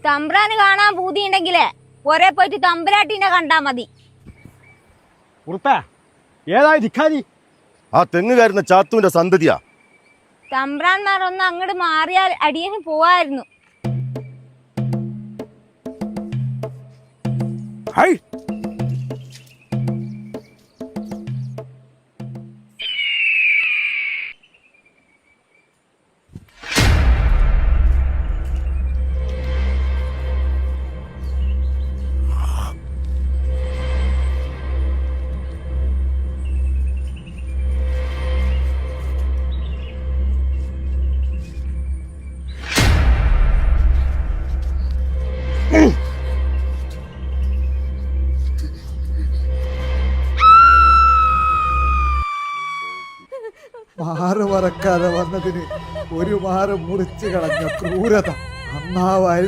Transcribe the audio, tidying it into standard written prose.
തമ്പ്രാന് കാണാൻ പൂതിയുണ്ടെങ്കിലേ ഒരേ പോയിട്ട് തമ്പുരാട്ടിനെ കണ്ടാ മതി. ഏതായി ധിക്കാരി? ആ തെങ്ങുകാരുന്ന ചാത്തുവിന്റെ സന്തതിയാ. തമ്പ്രാന്മാർ ഒന്ന് അങ്ങോട്ട് മാറിയാൽ അടിയന് പോവായിരുന്നു. മാറ് മറക്കാതെ വന്നതിന് ഒരു മാറ് മുറിച്ചു കളഞ്ഞ ക്രൂരത അന്നാവായി.